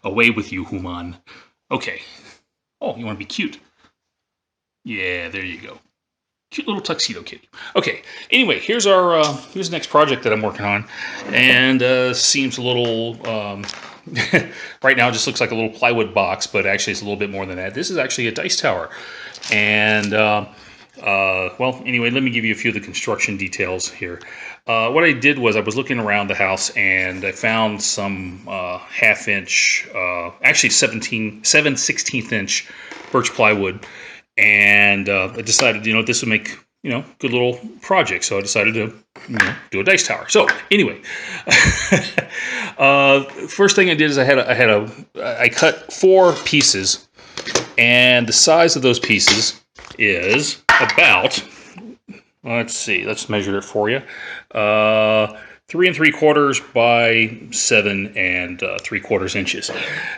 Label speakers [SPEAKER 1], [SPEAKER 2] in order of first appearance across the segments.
[SPEAKER 1] Away with you, Human. Okay. Oh, you want to be cute? Yeah, there you go. Cute little tuxedo kitty. Okay. Anyway, here's the next project that I'm working on, and seems a little. Right now, it just looks like a little plywood box, but actually, it's a little bit more than that. This is actually a dice tower, and well, anyway, let me give you a few of the construction details here. What I did was I was looking around the house and I found some half-inch, actually 7/16 inch birch plywood, and I decided, this would make, good little project. So I decided to, do a dice tower. So anyway, first thing I did is I cut 4 pieces, and the size of those pieces is about, let's see, let's measure it for you. 3 3/4 by 7 3/4 inches.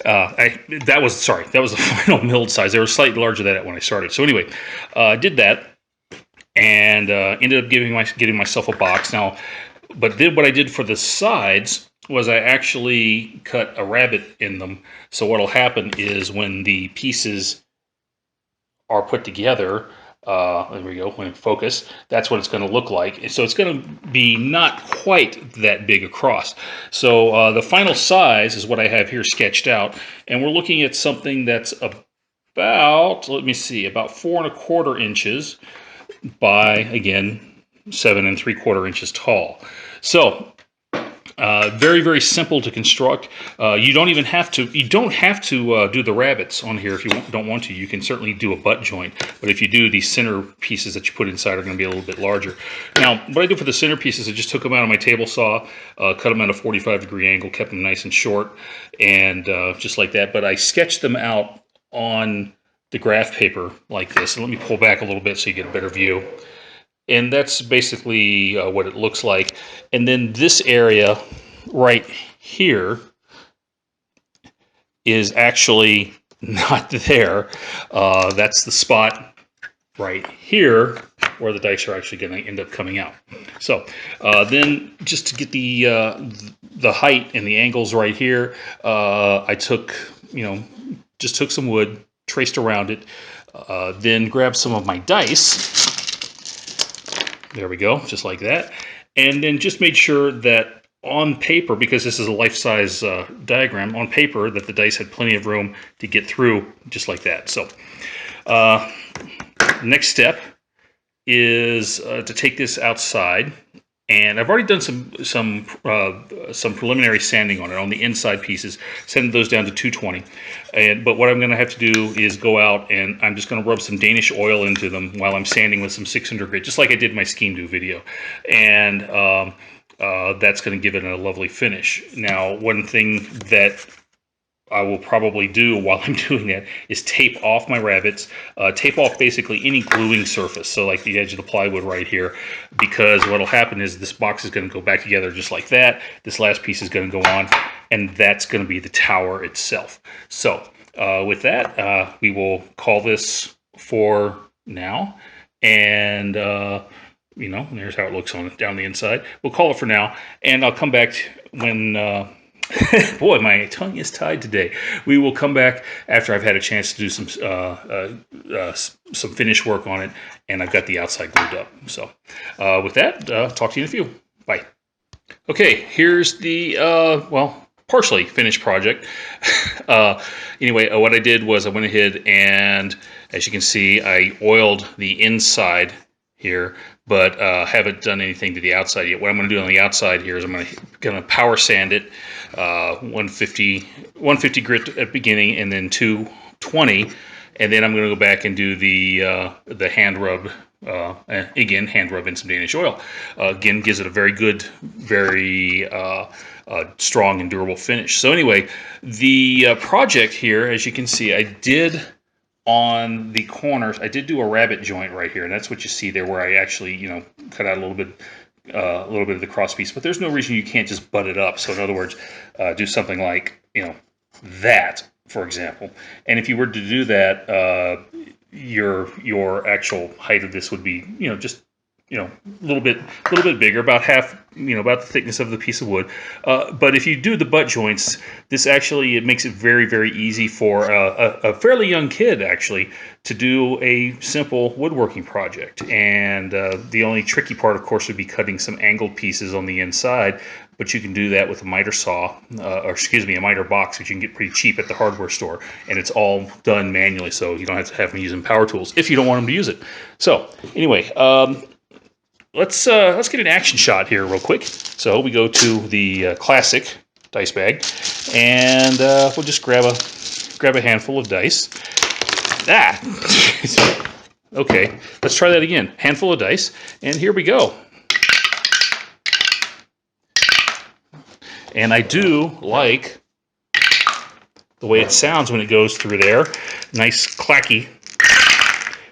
[SPEAKER 1] That was the final milled size. They were slightly larger than that when I started. So anyway, I did that and ended up getting myself a box. Now, but then what I did for the sides was I actually cut a rabbet in them. So what'll happen is when the pieces are put together, there we go, when in focus, that's what it's going to look like. So it's going to be not quite that big across. So the final size is what I have here sketched out, and we're looking at something that's about, let me see, about 4 1/4 inches by, again, 7 3/4 inches tall. So very, very simple to construct. You don't even have to. You don't have to do the rabbets on here if you don't want to. You can certainly do a butt joint, but if you do, these center pieces that you put inside are going to be a little bit larger. Now, what I do for the center pieces, I just took them out of my table saw, cut them at a 45-degree angle, kept them nice and short, and just like that. But I sketched them out on the graph paper like this. And let me pull back a little bit so you get a better view. And that's basically what it looks like. And then this area right here is actually not there. That's the spot right here where the dice are actually going to end up coming out. So then just to get the height and the angles right here, I took, just took some wood, traced around it, then grabbed some of my dice. There we go, just like that. And then just made sure that on paper, because this is a life-size diagram, on paper that the dice had plenty of room to get through, just like that. So next step is to take this outside. And I've already done some preliminary sanding on it, on the inside pieces, sanding those down to 220. But what I'm going to have to do is go out and I'm just going to rub some Danish oil into them while I'm sanding with some 600 grit, just like I did in my Scheme Do video. And that's going to give it a lovely finish. Now, one thing that I will probably do while I'm doing that is tape off my rabbets, tape off basically any gluing surface, so like the edge of the plywood right here, because what will happen is this box is going to go back together just like that. This last piece is going to go on, and that's going to be the tower itself. So with that, we will call this for now, and there's how it looks down the inside. We'll call it for now, and I'll come back when boy, my tongue is tied today. We will come back after I've had a chance to do some finish work on it, and I've got the outside glued up. So with that, talk to you in a few. Bye. Okay, here's the, partially finished project. Anyway, what I did was I went ahead and, as you can see, I oiled the inside here, but haven't done anything to the outside yet. What I'm going to do on the outside here is I'm going to power sand it, 150 grit at the beginning, and then 220, and then I'm going to go back and do the hand rub. Again, hand rub in some Danish oil. Again, gives it a very good, very strong and durable finish. So anyway, the project here, as you can see, I did on the corners, I did do a rabbet joint right here, and that's what you see there, where I actually, cut out a little bit of the cross piece. But there's no reason you can't just butt it up. So in other words, do something like, that, for example. And if you were to do that, your actual height of this would be, just a little bit bigger, about half, about the thickness of the piece of wood. But if you do the butt joints, this actually, it makes it very, very easy for a fairly young kid actually to do a simple woodworking project. And the only tricky part, of course, would be cutting some angled pieces on the inside. But you can do that with a miter saw, or excuse me, a miter box, which you can get pretty cheap at the hardware store, and it's all done manually, so you don't have to have them using power tools if you don't want them to use it. So anyway, let's get an action shot here real quick. So we go to the classic dice bag, and we'll just grab a handful of dice. Okay, let's try that again. Handful of dice, and here we go. And I do like the way it sounds when it goes through there. Nice clacky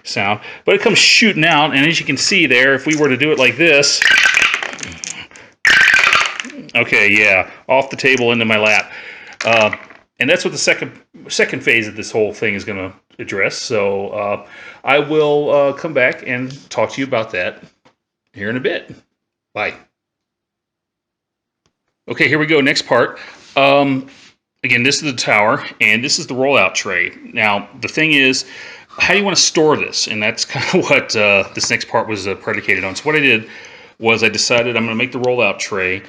[SPEAKER 1] sound. But it comes shooting out, and as you can see there, if we were to do it like this, okay, yeah, off the table into my lap. And that's what the second phase of this whole thing is going to address. So I will come back and talk to you about that here in a bit. Bye. Okay, here we go. Next part. Again, this is the tower, and this is the rollout tray. Now, the thing is, how do you want to store this? And that's kind of what this next part was predicated on. So what I did was I decided I'm going to make the rollout tray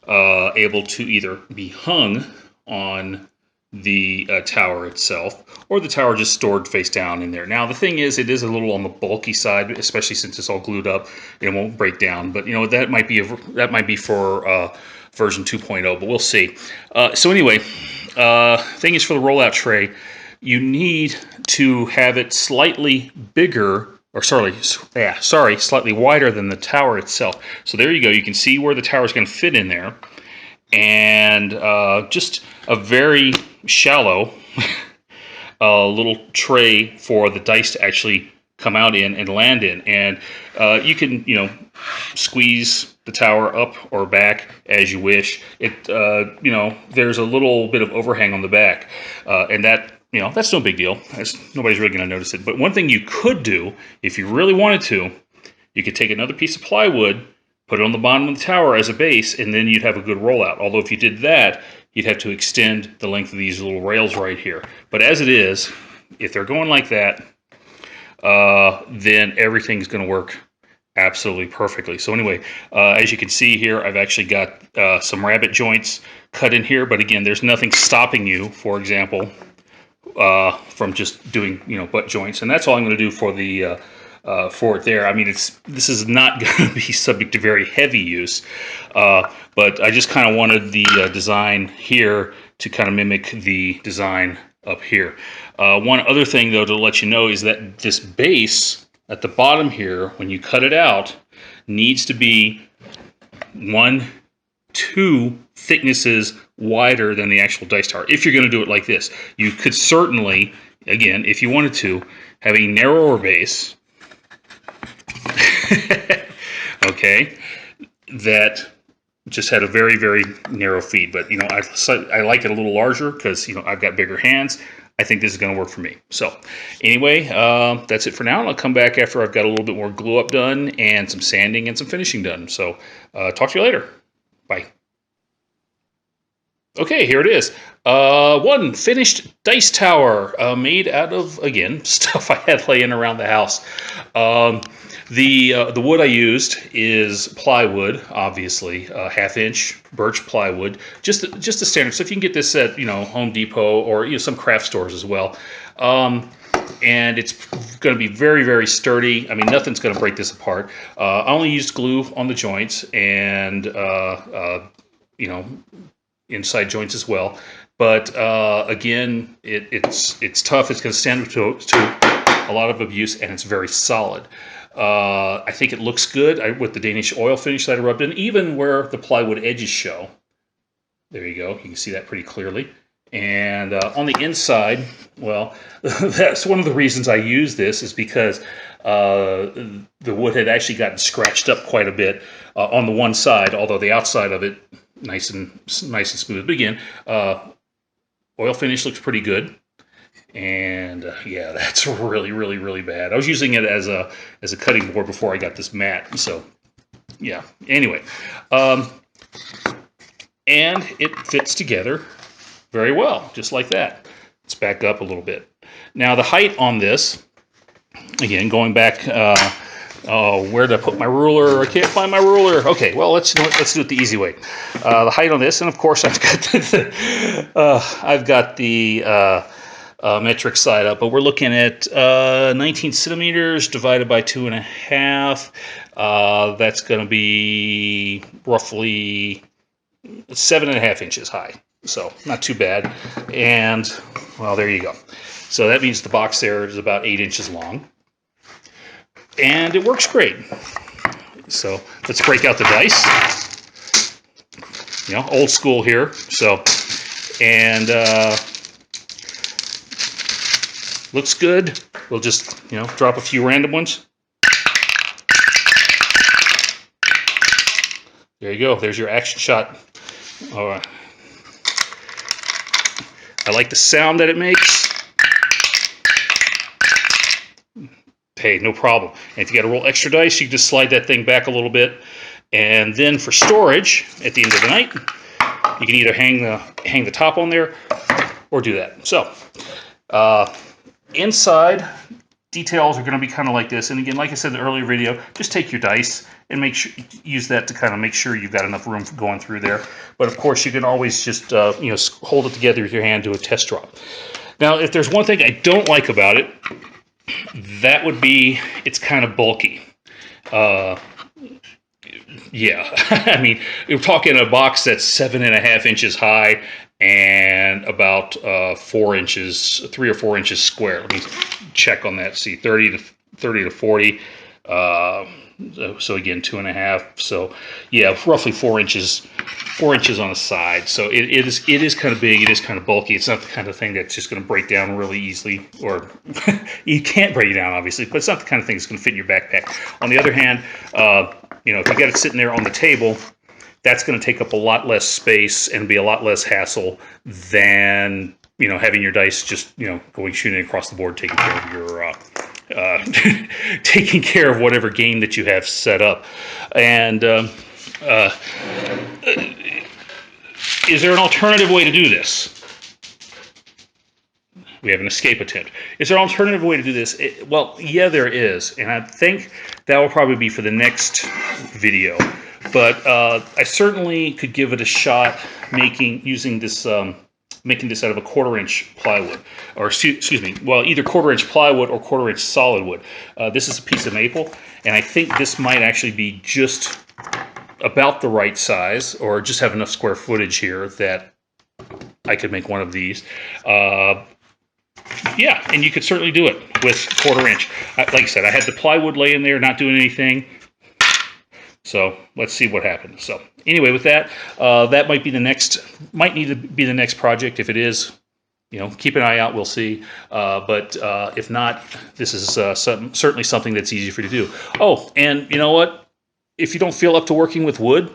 [SPEAKER 1] able to either be hung on the tower itself, or the tower just stored face down in there. Now, the thing is, it is a little on the bulky side, especially since it's all glued up. It won't break down, but that might be for version 2.0, but we'll see. So anyway, thing is, for the rollout tray, you need to have it slightly bigger, or slightly wider than the tower itself. So there you go. You can see where the tower is going to fit in there, and just a very shallow little tray for the dice to actually come out in and land in. And you can, squeeze the tower up or back as you wish. There's a little bit of overhang on the back, and that, that's no big deal. Nobody's really going to notice it. But one thing you could do, if you really wanted to, you could take another piece of plywood, put it on the bottom of the tower as a base, and then you'd have a good rollout. Although if you did that, you'd have to extend the length of these little rails right here. But as it is, if they're going like that, then everything's going to work absolutely perfectly. So anyway, as you can see here, I've actually got some rabbet joints cut in here. But again, there's nothing stopping you, for example, from just doing butt joints. And that's all I'm going to do for the for it there. I mean, this is not going to be subject to very heavy use, but I just kind of wanted the design here to kind of mimic the design up here. One other thing, though, to let you know is that this base at the bottom here, when you cut it out, needs to be 1-2 thicknesses wider than the actual dice tower. If you're going to do it like this, you could certainly, again, if you wanted to, have a narrower base, okay, that just had a very, very narrow feed. But I like it a little larger because I've got bigger hands. I think this is going to work for me. So anyway, that's it for now. I'll come back after I've got a little bit more glue up done and some sanding and some finishing done. So talk to you later. Bye. Okay, here it is. One finished dice tower made out of, again, stuff I had laying around the house. The wood I used is plywood, obviously, 1/2-inch birch plywood, just the standard. So if you can get this at Home Depot or some craft stores as well, and it's going to be very, very sturdy. I mean, nothing's going to break this apart. I only used glue on the joints and inside joints as well. But again, it's tough. It's going to stand up to a lot of abuse, and it's very solid. I think it looks good with the Danish oil finish that I rubbed in, even where the plywood edges show. There you go. You can see that pretty clearly. And on the inside, well, that's one of the reasons I use this is because the wood had actually gotten scratched up quite a bit on the one side, although the outside of it nice and smooth. But again, oil finish looks pretty good. And yeah, that's really, really, really bad. I was using it as a cutting board before I got this mat. So yeah. Anyway, and it fits together very well, just like that. Let's back up a little bit. Now the height on this, again, going back. Where did I put my ruler? I can't find my ruler. Okay, well let's do it the easy way. The height on this, and of course I've got the metric side up, but we're looking at 19 centimeters divided by 2.5. That's going to be roughly 7.5 inches high. So not too bad. And well, there you go. So that means the box there is about 8 inches long. And it works great. So let's break out the dice. You know, old school here. So, and looks good. We'll just, you know, drop a few random ones. There you go. There's your action shot. I like the sound that it makes. Hey, no problem. And if you got to roll extra dice, you can just slide that thing back a little bit. And then for storage, at the end of the night, you can either hang the top on there or do that. So, inside, details are going to be kind of like this. And again, like I said in the earlier video, just take your dice and make sure use that to kind of make sure you've got enough room for going through there. But of course, you can always just you know, hold it together with your hand, do a test drop. Now, if there's one thing I don't like about it, that would be it's kind of bulky. Yeah, I mean, we're talking a box that's 7.5 inches high and about 3 or 4 inches square. Let me check on that. See, 30 to 40. So again, 2.5. So yeah, roughly 4 inches. 4 inches on the side. So it is kind of big. It is kind of bulky. It's not the kind of thing that's just going to break down really easily, or you can't break it down, obviously, but it's not the kind of thing that's going to fit in your backpack. On the other hand, you know, if you got it sitting there on the table, that's going to take up a lot less space and be a lot less hassle than, you know, having your dice just, you know, going shooting across the board, taking care of your taking care of whatever game that you have set up. And is there an alternative way to do this? We have an escape attempt. Is there an alternative way to do this? Well, yeah, there is. And I think that will probably be for the next video. But I certainly could give it a shot using this, making this out of a 1/4-inch plywood. Or excuse me, well, either 1/4-inch plywood or 1/4-inch solid wood. This is a piece of maple. And I think this might actually be just about the right size, or just have enough square footage here that I could make one of these. Yeah, and you could certainly do it with 1/4-inch. Like I said, I had the plywood laying there, not doing anything. So let's see what happens. So anyway, with that, that might need to be the next project. If it is, you know, keep an eye out. We'll see. But if not, this is certainly something that's easy for you to do. Oh, and you know what? If you don't feel up to working with wood,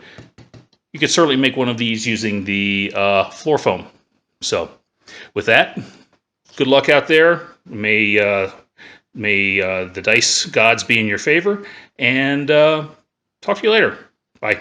[SPEAKER 1] you could certainly make one of these using the floor foam. So with that, good luck out there. May the dice gods be in your favor, and talk to you later. Bye.